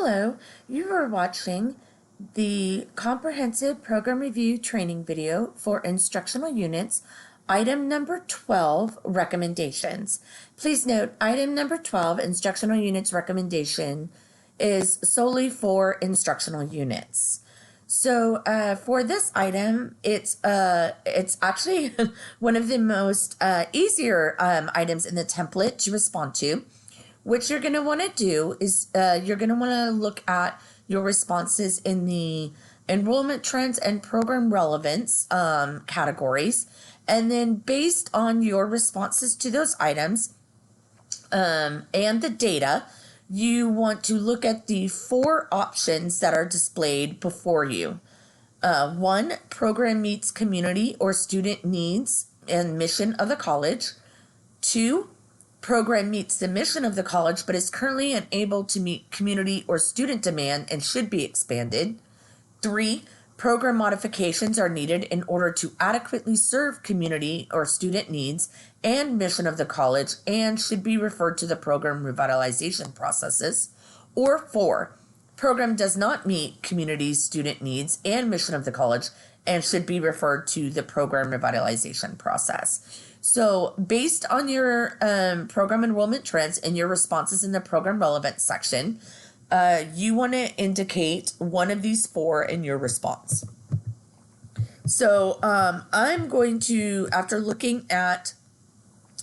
Hello, you are watching the Comprehensive Program Review training video for instructional units, item number 12, recommendations. Please note, item number 12, instructional units recommendation, is solely for instructional units. So for this item, it's actually one of the most easier items in the template to respond to. What you're going to want to do is you're going to want to look at your responses in the enrollment trends and program relevance categories. And then based on your responses to those items and the data, you want to look at the 4 options that are displayed before you. 1, program meets community or student needs and mission of the college. 2, program meets the mission of the college but is currently unable to meet community or student demand and should be expanded. 3, program modifications are needed in order to adequately serve community or student needs and mission of the college and should be referred to the program revitalization processes. Or 4, program does not meet community, student needs and mission of the college and should be referred to the program revitalization process. So based on your program enrollment trends and your responses in the program relevance section, you want to indicate one of these 4 in your response. So I'm going to, after looking at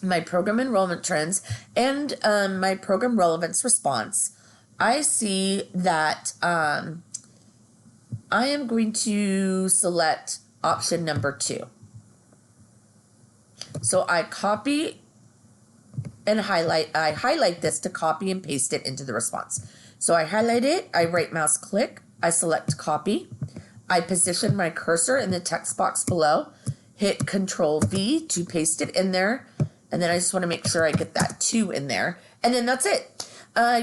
my program enrollment trends and my program relevance response, I see that I am going to select option number 2. So I copy and highlight this to copy and paste it into the response. So I highlight it, I right mouse click, I select copy, I position my cursor in the text box below, hit Control V to paste it in there, and then I just want to make sure I get that 2 in there, and then that's it.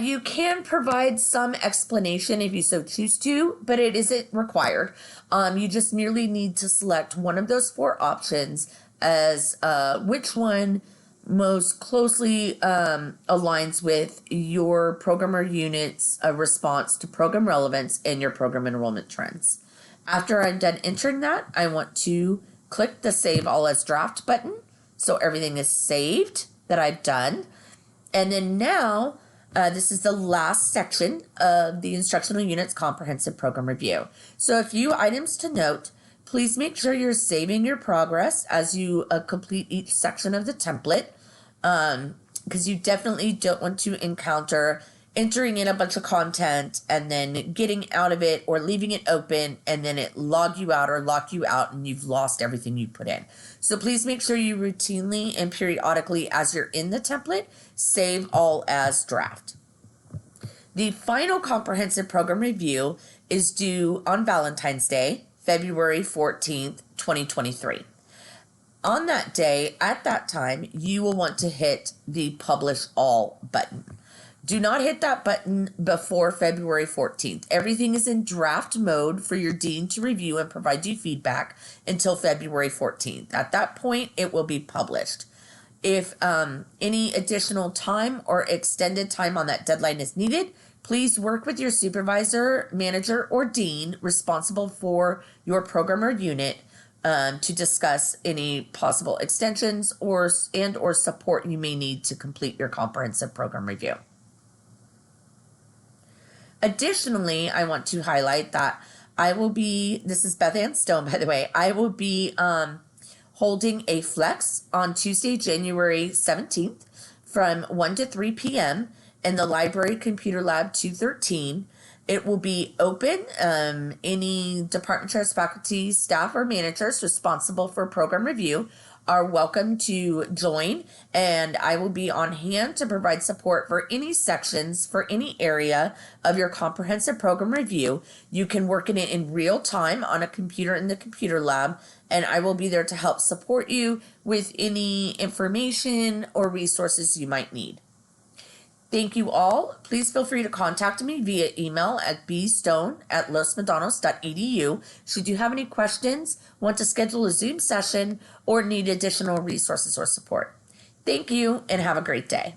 You can provide some explanation if you so choose to, but it isn't required. You just merely need to select one of those 4 options as which one most closely aligns with your program or unit's response to program relevance and your program enrollment trends. After I'm done entering that, I want to click the Save All as Draft button, so everything is saved that I've done. And then now, this is the last section of the instructional unit's comprehensive program review. So a few items to note. Please make sure you're saving your progress as you complete each section of the template, because you definitely don't want to encounter entering in a bunch of content and then getting out of it or leaving it open and then it log you out or lock you out and you've lost everything you put in. So please make sure you routinely and periodically, as you're in the template, save all as draft. The final comprehensive program review is due on Valentine's Day, February 14th, 2023. On that day, at that time, you will want to hit the Publish All button. Do not hit that button before February 14th. Everything is in draft mode for your dean to review and provide you feedback until February 14th. At that point, it will be published. If any additional time or extended time on that deadline is needed, please work with your supervisor, manager, or dean responsible for your program or unit to discuss any possible extensions or support you may need to complete your comprehensive program review. Additionally, I want to highlight that this is Beth Ann Stone, by the way, I will be holding a flex on Tuesday, January 17th from 1 to 3 p.m. in the Library Computer Lab 213. It will be open. Any department chairs, faculty, staff, or managers responsible for program review are welcome to join, and I will be on hand to provide support for any sections for any area of your comprehensive program review. You can work in it in real time on a computer in the computer lab, and I will be there to help support you with any information or resources you might need. Thank you all. Please feel free to contact me via email at bstone@losmedanos.edu should you have any questions, want to schedule a Zoom session, or need additional resources or support. Thank you and have a great day.